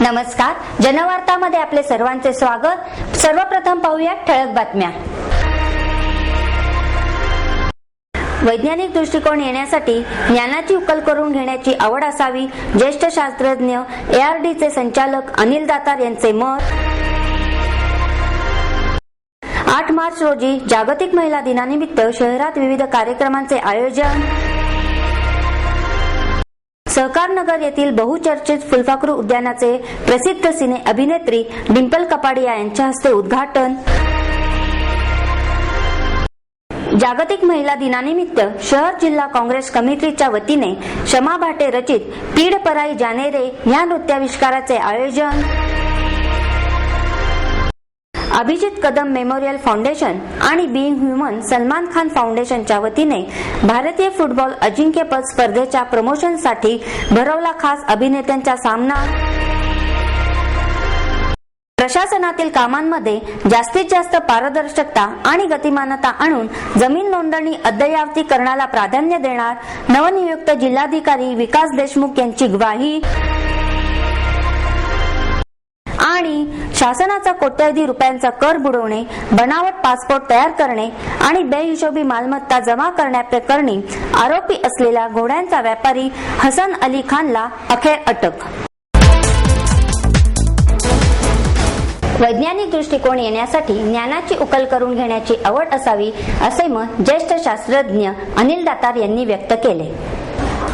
नमस्कार, जनवार्तामध्ये आपले सर्वांचे स्वागत। सर्वप्रथम पाहूया ठळक बातम्या। वैज्ञानिक दृष्टिकोन येण्यासाठी ज्ञानाची उकल करून घेण्याची आवड असावी, ज्येष्ठ शास्त्रज्ञ ARDचे संचालक अनिल दातार यांचे मत। 8 मार्च रोजी जागतिक महिला दिनानिमित्त शहरात विविध कार्यक्रमांचे आयोजन। सहकार नगर येथील बहुचर्चित फुलपाखरू उद्यानाचे प्रसिद्ध सिने अभिनेत्री डिंपल कपाडिया यांच्या हस्ते उद्घाटन। जागतिक महिला दिनानिमित्त शहर जिल्हा काँग्रेस कमिटीच्या वतीने शमा भाटे रचित पीड पराई जाने रे या नृत्याविष्काराचे आयोजन। अभिजित कदम मेमोरियल फाउंडेशन आणि बीइंग ह्युमन सलमान खान फाउंडेशनच्या वतीने भारतीय फुटबॉल अजिंक्यपद स्पर्धेच्या प्रमोशनसाठी भरवला खास अभिनेत्यांचा सामना। प्रशासनातील कामांमध्ये जास्तीत जास्त पारदर्शकता आणि गतिमानता आणून जमीन नोंदणी अद्ययावतीकरणाला प्राधान्य देणार, नवनियुक्त जिल्हाधिकारी विकास देशमुख यांची ग्वाही। आणि शासनाचा कोट्यवधी रुपयांचा कर बुडवणे, बनावट पासपोर्ट तयार करणे आणि बेहिशोबी मालमत्ता जमा करण्याप्रकरणी आरोपी असलेला घोड्यांचा व्यापारी हसन अली खानला अखेर अटक। वैज्ञानिक दृष्टिकोन येण्यासाठी ज्ञानाची उकल करून घेण्याची आवड असावी, असे मत ज्येष्ठ शास्त्रज्ञ अनिल दातार यांनी व्यक्त केले।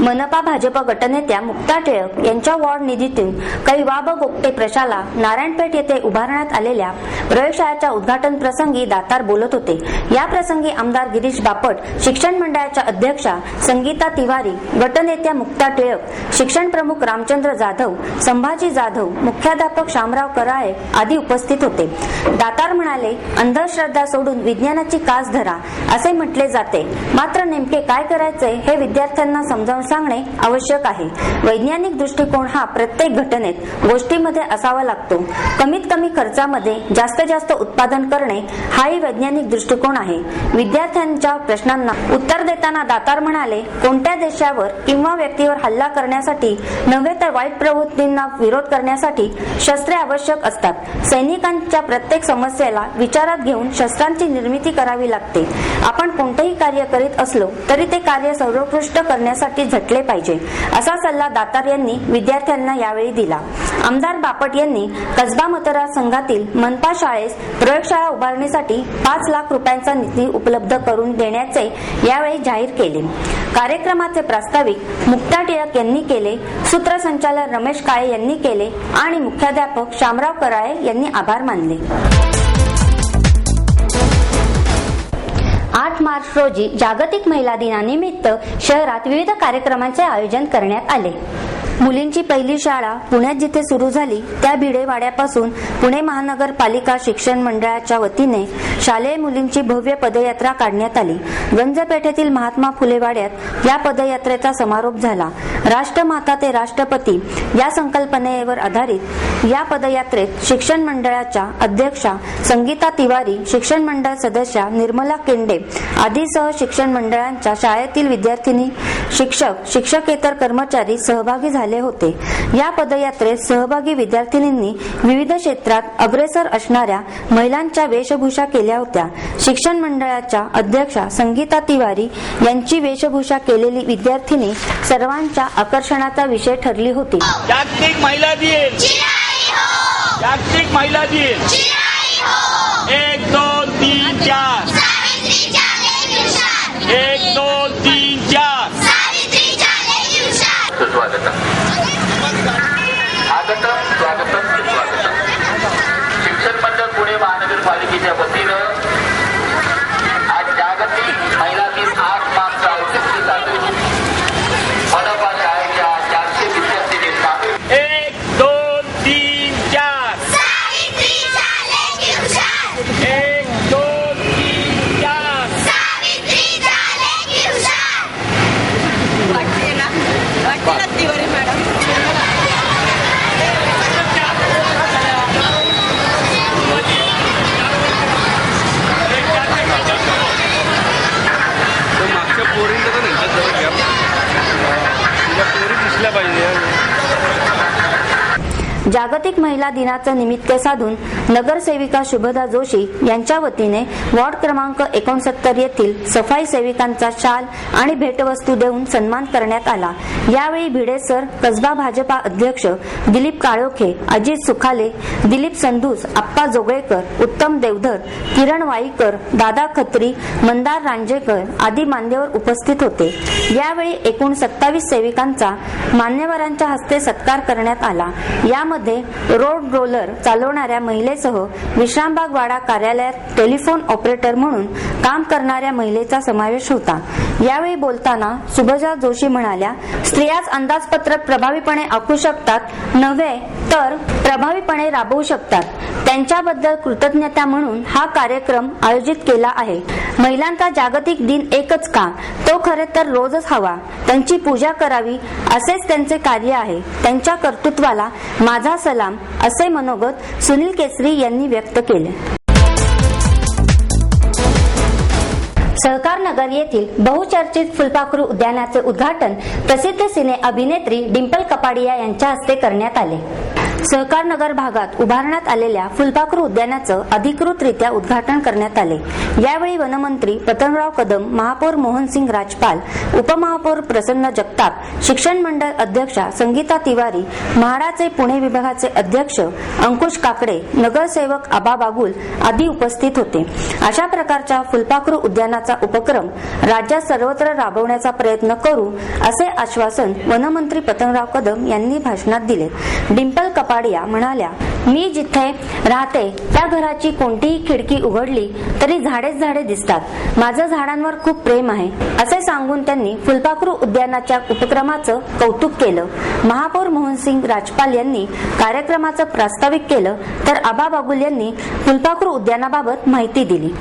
मनपा भाजप गटनेत्या मुक्ता टिळक यांच्या वॉर्ड निधीतून कैवाब गोगटे प्रशाला नारायणपेठ येथे उभारण्यात आलेल्या प्रयोगशाळेच्या उद्घाटन प्रसंगी दातार बोलत होते। या प्रसंगी आमदार गिरीश बापट, शिक्षण मंडळाच्या अध्यक्षा संगीता तिवारी, गटनेत्या मुक्ता टिळक, शिक्षण प्रमुख रामचंद्र जाधव, संभाजी जाधव, मुख्याध्यापक शामराव कराळे आदी उपस्थित होते। दातार म्हणाले, अंधश्रद्धा सोडून विज्ञानाची कास धरा असे म्हटले जाते, मात्र नेमके काय करायचे हे विद्यार्थ्यांना समजावून सांगणे आवश्यक आहे। वैज्ञानिक दृष्टिकोन हा प्रत्येक घटनेत गोष्टीमध्ये असावा लागतो। कमीत कमी खर्चामध्ये जास्त उत्पादन करणे हाही वैज्ञानिक दृष्टिकोन आहे। विद्यार्थ्यांच्या प्रश्नांना उत्तर देताना दातार म्हणाले, कोणत्या देशावर किंवा व्यक्तीवर हल्ला करण्यासाठी नव्हे तर वाईट प्रवृत्तींना विरोध करण्यासाठी शस्त्रे आवश्यक असतात। सैनिकांच्या प्रत्येक समस्येला विचारात घेऊन शस्त्रांची निर्मिती करावी लागते। आपण कोणतेही कार्य करीत असलो तरी ते कार्य सर्वोत्कृष्ट करण्यासाठी झटले पाहिजे, असा सल्ला दातार यांनी विद्यार्थ्यांना यावेळी दिला। आमदार बापट यांनी कसबा मतदारसंघातील मनपा शाळेस प्रयोगशाळा उभारणीसाठी 5 लाख रुपयांचा निधी उपलब्ध करून देण्याचे यावेळी जाहीर केले। कार्यक्रमाचे प्रास्ताविक मुक्ता टिळक यांनी केले, सूत्रसंचालन रमेश काळे यांनी केले आणि मुख्याध्यापक शामराव कराळे यांनी आभार मानले। 8 मार्च रोजी जागतिक महिला दिनानिमित्त शहरात विविध कार्यक्रमांचे आयोजन करण्यात आले। मुलींची पहिली शाळा पुण्यात जिथे सुरू झाली त्या भिडेवाड्यापासून पुणे महानगरपालिका शिक्षण मंडळाच्या वतीने शालेय मुलींची भव्य पदयात्रा काढण्यात आली। गंजपेठेतील महात्मा फुले वाड्यात या पदयात्रेचा समारोप झाला। राष्ट्रमाता ते राष्ट्रपती या संकल्पनेवर आधारित या पदयात्रेत शिक्षण मंडळाच्या अध्यक्षा संगीता तिवारी, शिक्षण मंडळ सदस्या निर्मला केंडे आदीसह शिक्षण मंडळांच्या शाळेतील विद्यार्थिनी, शिक्षक, शिक्षकेतर कर्मचारी सहभागी झाले होते। या पदयात्रेत सहभागी विद्यार्थिनींनी विविध क्षेत्रात अग्रेसर असणाऱ्या महिलांच्या वेशभूषा केल्या होत्या। शिक्षण मंडळाच्या अध्यक्षा संगीता तिवारी यांची वेशभूषा केलेली विद्यार्थिनी सर्वांच्या आकर्षणाचा विषय ठरली होती। जागतिक महिला दिन, जागतिक महिला दिन, 1 2 3 4 1 2 3 4 स्वागतम शिक्षण मंडळ पुणे महानगरपालिकेच्या वतीनं आज जागतिक महिला दिन 8 मार्च औचित्य साधून मनपा शाळेच्या 400 विद्यार्थिनींना 1 2 3 4 1 2 3 4 जागतिक महिला दिनाचं निमित्त साधून नगरसेविका शुभदा जोशी यांच्या वतीने वॉर्ड क्रमांक 69 येथील सफाई सेविकांचा शाल आणि भेटवस्तू देऊन सन्मान करण्यात आला। यावेळी भिडे सर, कसबा भाजपा अध्यक्ष दिलीप काळोखे, अजित सुखाले, दिलीप संधूस, आप्पा जोगळेकर, उत्तम देवधर, किरण वाईकर, दादा खत्री, मंदार रांजेकर आदी मान्यवर उपस्थित होते। यावेळी एकूण 27 सेविकांचा मान्यवरांच्या हस्ते सत्कार करण्यात आला। यामध्ये रोड रोलर चालवणाऱ्या महिलेसह विश्रामबाग वाडा कार्यालयात टेलिफोन ऑपरेटर म्हणून काम करणाऱ्या महिलेचा समावेश होता। यावेळी बोलताना शुभदा जोशी म्हणाल्या, स्त्रियाच अंदाजपत्रक प्रभावीपणे आखू शकतात नव्हे तर प्रभावीपणे राबवू शकतात। त्यांच्याबद्दल कृतज्ञता म्हणून हा कार्यक्रम आयोजित केला आहे। महिलांचा जागतिक दिन एकच का, तो खरे तर रोजच हवा। त्यांची पूजा करावी असेच त्यांचे कार्य आहे। त्यांच्या कर्तृत्वाला माझा सलाम असे मनोगत सुनील केसरी यांनी व्यक्त केले। सहकार नगर येथील बहुचर्चित फुलपाखरू उद्यानाचे उद्घाटन प्रसिद्ध सिने अभिनेत्री डिंपल कपाडिया यांच्या हस्ते करण्यात आले। सहकार नगर भागात उभारण्यात आलेल्या फुलपाखरू उद्यानाचं अधिकृतरित्या उद्घाटन करण्यात आले। यावेळी वनमंत्री पतंगराव कदम, महापौर मोहनसिंग राजपाल, उपमहापौर प्रसन्न जगताप, शिक्षण मंडळ अध्यक्षा संगीता तिवारी, म्हाडाचे पुणे विभागाचे अध्यक्ष अंकुश काकडे, नगरसेवक आबा बागुल आदी उपस्थित होते। अशा प्रकारच्या फुलपाखरू उद्यानाचा उपक्रम राज्यात सर्वत्र राबवण्याचा प्रयत्न करू असे आश्वासन वनमंत्री पतंगराव कदम यांनी भाषणात दिले। डिंपल कपाडिया म्हणाल्या, मी जिथे राहते त्या घराची कोणतीही खिडकी उघडली तरी झाडेच झाडे दिसतात। माझं झाडांवर खूप प्रेम आहे असे सांगून त्यांनी फुलपाखरू उद्यानाच्या उपक्रमाचं कौतुक केलं। महापौर मोहनसिंग राजपाल यांनी कार्यक्रमाचं प्रास्ताविक केलं तर आबा बागुल यांनी फुलपाखरू उद्यानाबाबत माहिती दिली।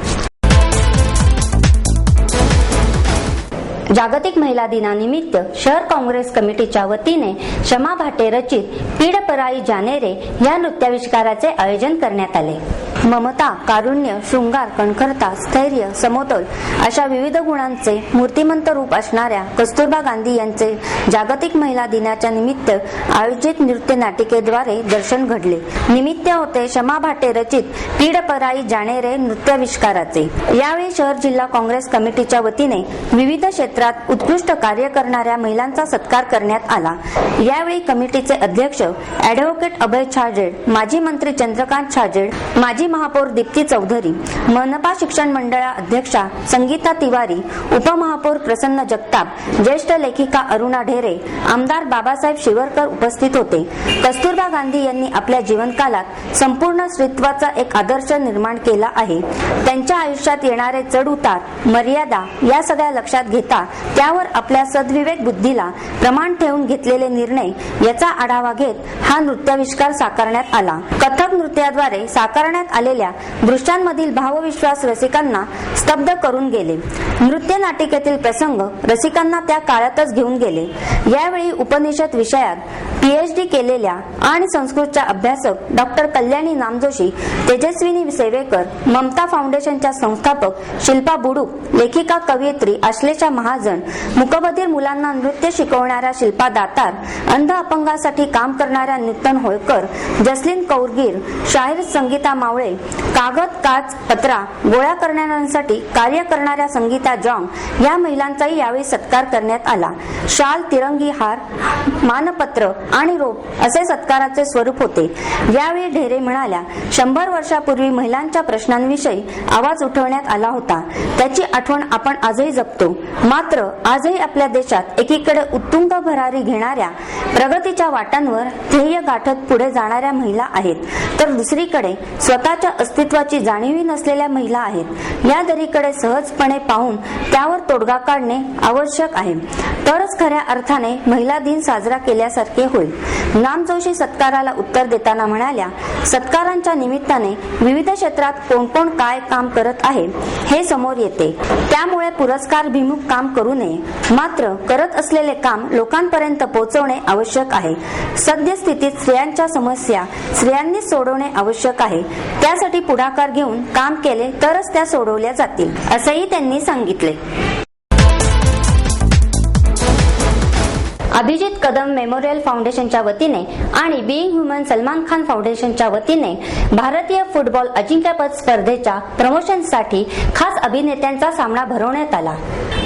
जागतिक महिला दिनानिमित्त शहर काँग्रेस कमिटीच्या वतीने शमा भाटे रचित पीडपराई जानेरे या नृत्याविष्काराचे आयोजन करण्यात आले। ममता, कारुण्य, शृंगार, कणखरता, स्थैर्य, समतोल अशा विविध गुणांचे मूर्तिमंत रूप असणाऱ्या कस्तुरबा गांधी यांचे जागतिक महिला दिनाच्या निमित्त आयोजित नृत्य नाटिकेद्वारे दर्शन घडले। निमित्त होते शमा भाटे रचित पीडपराई जानेरे नृत्याविष्काराचे। यावेळी शहर जिल्हा काँग्रेस कमिटीच्या वतीने विविध क्षेत्रात उत्कृष्ट कार्य करणाऱ्या महिलांचा सत्कार करण्यात आला। यावेळी कमिटीचे अध्यक्ष ॲडव्होकेट अभय छाजेड, माजी मंत्री चंद्रकांत छाजेड, माजी महापौर दीप्ती चौधरी, मनपा शिक्षण मंडळा अध्यक्षा संगीता तिवारी, उपमहापौर प्रसन्न जगताप, ज्येष्ठ लेखिका अरुणा ढेरे, आमदार बाबासाहेब शिवरकर उपस्थित होते। कस्तुरबा गांधी यांनी आपल्या जीवनकालात संपूर्ण स्त्रीत्वाचा एक आदर्श निर्माण केला आहे। त्यांच्या आयुष्यात येणारे चढ उतार, मर्यादा या सगळ्या लक्षात घेता त्यावर आपल्या सद्विवेक बुद्धीला प्रमाण ठेवून घेतलेले निर्णय याचा आढावा घेत हा नृत्याविष्कार साकारण्यात आला। कथक नृत्याद्वारे साकारण्यात आलेल्या दृश्यांमधील भावविश्वास रसिकांना स्तब्ध करून गेले। नृत्य नाटिकेतील प्रसंग रसिकांना त्या काळातच घेऊन गेले। यावेळी उपनिषद विषयात PhD केलेल्या आणि संस्कृतच्या अभ्यासक डॉक्टर कल्याणी नामजोशी, तेजस्विनी सेवेकर, ममता फाउंडेशनच्या संस्थापक शिल्पा बुडूक, लेखिका कवयित्री आश्लेषा महाजन, मूकबधिर मुलांना नृत्य शिकवणाऱ्या शिल्पा दातार, अंध अपंगासाठी काम करणाऱ्या नूतन होळकर, जसलीन कौरगीर, शाहीर संगीता मावळे, कागद, काच, पत्रा गोळा करणाऱ्यांसाठी कार्य करणाऱ्या संगीता जॉंग या महिलांचाही यावेळी सत्कार करण्यात आला। शाल, तिरंगी हार, मानपत्र आणि रोप असे सत्काराचे स्वरूप होते। यावेळी ढेरे म्हणाल्या, 100 वर्षापूर्वी महिलांच्या प्रश्नांविषयी आवाज उठवण्यात आला होता, त्याची आठवण आपण आजही जगतो। मात्र आजही आपल्या देशात एकीकडे उत्तुंग भरारी घेणाऱ्या प्रगतीच्या वाटांवर ध्येय गाठत पुढे जाणाऱ्या महिला आहेत, तर दुसरीकडे स्वतःच्या अस्तित्वाची जाणीव नसलेल्या महिला आहेत। या दरीकडे सहजपणे पाहून त्यावर तोडगा काढणे आवश्यक आहे, तरच खऱ्या अर्थाने महिला दिन साजरा केल्यासारखे होईल। नामजोशी सत्काराला उत्तर देताना म्हणाल्या, सत्कारांच्या निमित्ताने विविध क्षेत्रात कोण कोण काय काम करत आहे हे समोर येते, त्यामुळे पुरस्कार भिमुख काम करू नये। मात्र करत असलेले काम लोकांपर्यंत पोहोचवणे आवश्यक आहे। सद्यस्थितीत स्त्रियांच्या समस्या स्त्रियांनीच सोडवणे आवश्यक आहे, त्यासाठी पुढाकार घेऊन काम केले तरच त्या सोडवल्या जातील असंही त्यांनी सांगितले। अभिजित कदम मेमोरियल फाउंडेशनच्या वतीने आणि बीइंग ह्युमन सलमान खान फाउंडेशनच्या वतीने भारतीय फुटबॉल अजिंक्यपद स्पर्धेच्या प्रमोशनसाठी खास अभिनेत्यांचा सामना भरवण्यात आला.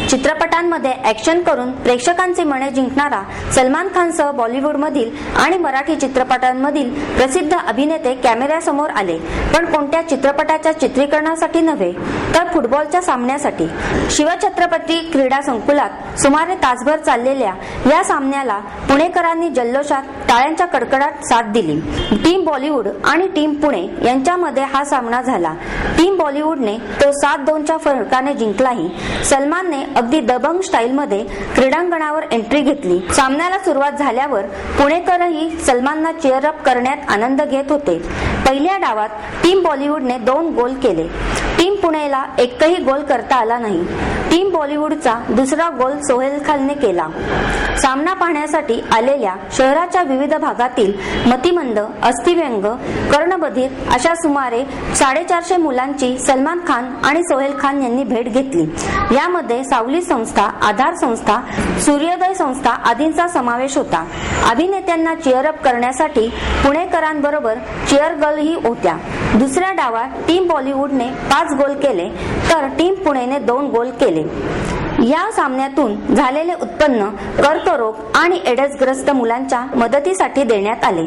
चित्रपटांमध्ये ऍक्शन करून प्रेक्षकांची मने जिंकणारा सलमान खानसह बॉलिवूडमधील आणि मराठी चित्रपटांमधील प्रसिद्ध अभिनेते कॅमेऱ्यासमोर आले, पण कोणत्या चित्रपटाच्या चित्रीकरणासाठी नव्हे तर फुटबॉलच्या सामन्यासाठी. शिवछत्रपती क्रीडा संकुलात सुमारे तासभर चाललेल्या या सामन्याला पुणेकरांनी जल्लोषात टाळ्यांच्या कडकडाट साथ दिली. टीम बॉलिवूड आणि टीम पुणे यांच्यामध्ये हा सामना झाला. टीम बॉलिवूडने तो 7-2च्या फरकाने जिंकलाही. सलमानने अगदी दबंग स्टाईलमध्ये क्रीडांगणावर एंट्री घेतली. सामन्याला सुरुवात झाल्यावर पुणेकरही सलमानला चीअर अप करण्यात आनंद घेत होते. पहिल्या डावात टीम बॉलिवूडने 2 गोल केले. टीम पुणेला एकही गोल करता आला नाही. टीम बॉलिवूडचा दुसरा गोल सोहेल खानने केला. सामना पाहण्यासाठी आलेल्या शहराच्या विविध भागातील मतिमंद, अस्थिव्यंग, कर्णबधीर अशा सुमारे 450 मुलांची सलमान खान आणि सोहेल खान यांनी भेट घेतली. यामध्ये सावली संस्था, आधार संस्था, सूर्योदय संस्था आदींचा समावेश होता. अभिनेत्यांना चीअर अप करण्यासाठी पुणेकरांबरोबर चीअर गर्लही होत्या. दुसऱ्या डावात टीम बॉलिवूडने 5 गोल केले तर टीम पुणेने 2 गोल केले. या सामन्यातून झालेले उत्पन्न कर्करोग आणि एड्सग्रस्त मुलांच्या मदतीसाठी देण्यात आले.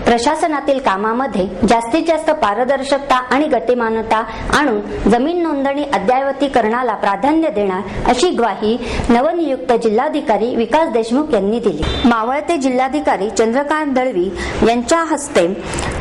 प्रशासनातील कामामध्ये जास्तीत जास्त पारदर्शकता आणि गतिमानता आणून जमीन नोंदणी अद्ययावतीकरणाला प्राधान्य देणार अशी ग्वाही नवनियुक्त जिल्हाधिकारी विकास देशमुख यांनी दिली. मावळते जिल्हाधिकारी चंद्रकांत दळवी यांच्या हस्ते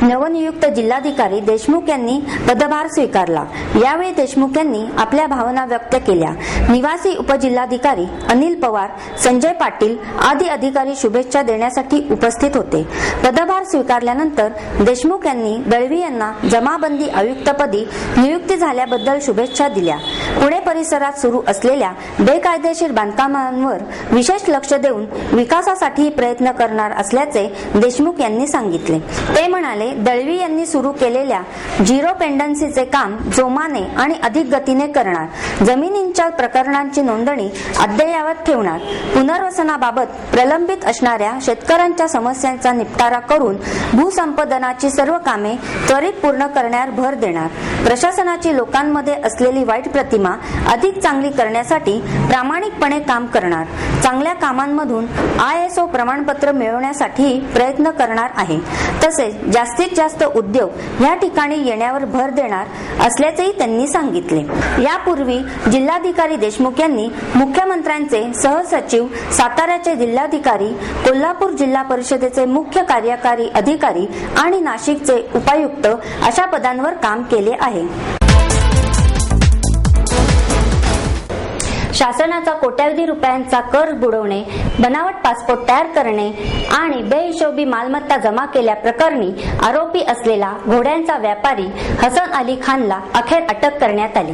नवनियुक्त जिल्हाधिकारी देशमुख यांनी पदभार स्वीकारला. यावेळी देशमुख यांनी आपल्या भावना व्यक्त केल्या. निवासी उपजिल्हाधिकारी अनिल पवार, संजय पाटील आदी अधिकारी शुभेच्छा देण्यासाठी उपस्थित होते. पदभार स्वीकारल्यानंतर देशमुख यांनी दळवी यांना जमाबंदी आयुक्तपदी नियुक्ती झाल्याबद्दल शुभेच्छा दिल्या. पुणे परिसरात सुरू असलेल्या बेकायदेशीर बांधकामांवर विशेष लक्ष देऊन विकासासाठी प्रयत्न करणार असल्याचे देशमुख यांनी सांगितले. ते म्हणाले, दळवी यांनी सुरू केलेल्या झिरो पेंडन्सीचे काम जोमाने आणि अधिक गतीने करणार. जमिनींच्या प्रकरणांची नोंदणी अद्ययावत ठेवणार. पुनर्वसनाबाबत प्रलंबित असणाऱ्या शेतकऱ्यांच्या समस्यांचा निपटारा करून भूसंपादनाची सर्व कामे त्वरित पूर्ण करण्यावर भर देणार. प्रशासनाची लोकांमध्ये असलेली वाईट प्रतिमा अधिक चांगली करण्यासाठी प्रामाणिकपणे काम करणार. चांगल्या कामांमधून ISO प्रमाणपत्र मिळवण्यासाठी प्रयत्न करणार आहे. तसेच जास्तीत जास्त उद्योग या ठिकाणी येण्यावर भर देणार असल्याचेही त्यांनी सांगितले. यापूर्वी जिल्हाधिकारी देशमुख यांनी मुख्यमंत्र्यांचे सहसचिव, साताऱ्याचे जिल्हाधिकारी, कोल्हापूर जिल्हा परिषदेचे मुख्य कार्यकारी अधिकारी आणि नाशिकचे उपायुक्त अशा पदांवर काम केले आहे. शासनाचा कोट्यवधी रुपयांचा कर बुडवणे, बनावट पासपोर्ट तयार करणे आणि बेहिशोबी मालमत्ता जमा केल्याप्रकरणी आरोपी असलेला घोड्यांचा व्यापारी हसन अली खानला अखेर अटक करण्यात आली.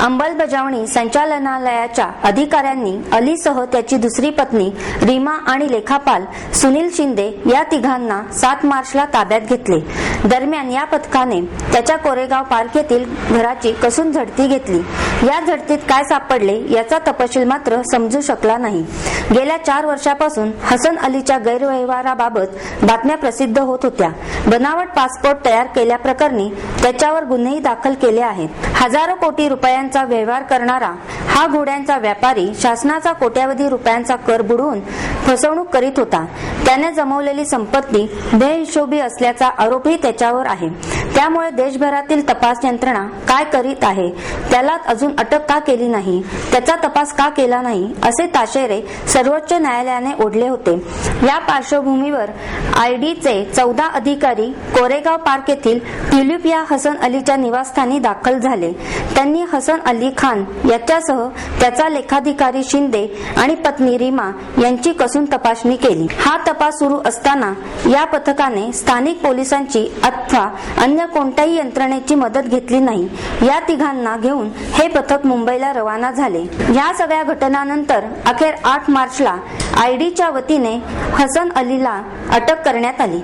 अंमलबजावणी संचालनालयाच्या अधिकाऱ्यांनी अलीसह त्याची दुसरी पत्नी रीमा आणि लेखापाल सुनील शिंदे या तिघांना 7 मार्चला ताब्यात घेतले. दरम्यान या पथकाने त्याच्या कोरेगाव पार्क येथील घराची कसून झडती घेतली. या झडतीत काय सापडले याचा तपशील मात्र समजू शकला नाही. गेल्या 4 वर्षापासून हसन अलीच्या गैरव्यवहाराबाबत बातम्या प्रसिद्ध होत होत्या. बनावट पासपोर्ट तयार केल्याप्रकरणी त्याच्यावर गुन्हेही दाखल केले आहेत. हजारो कोटी रुपयांचा व्यवहार करणारा हा घोड्यांचा व्यापारी शासनाचा कोट्यवधी रुपयांचा कर बुडवून फसवणूक करीत होता. त्याने जमवलेली संपत्ती बेहिशोबी असल्याचा आरोपही त्याच्यावर आहे. त्यामुळे देशभरातील तपास यंत्रणा काय करीत आहे, त्याला अजून अटक का केली नाही, त्याचा तपास का केला नाही, असे ताशेरे सर्वोच्च न्यायालयाने ओढले होते. या पार्श्वभूमीवर IDचे 14 अधिकारी कोरेगाव पार्क येथील ट्युलिप या हसन अलीच्या निवासस्थानी दाखल झाले. त्यांनी हसन अली खान याच्यासह त्याचा लेखाधिकारी शिंदे आणि पत्नी रीमा यांची कसून तपासणी केली. हा तपास सुरू असताना या पथकाने स्थानिक पोलिसांची अथवा अन्य कोणत्याही यंत्रणेची मदत घेतली नाही. या तिघांना घेऊन हे पथक मुंबईला रवाना झाले. या सगळ्या घटनांनंतर अखेर 8 मार्चला IDच्या वतीने हसन अलीला अटक करण्यात आली.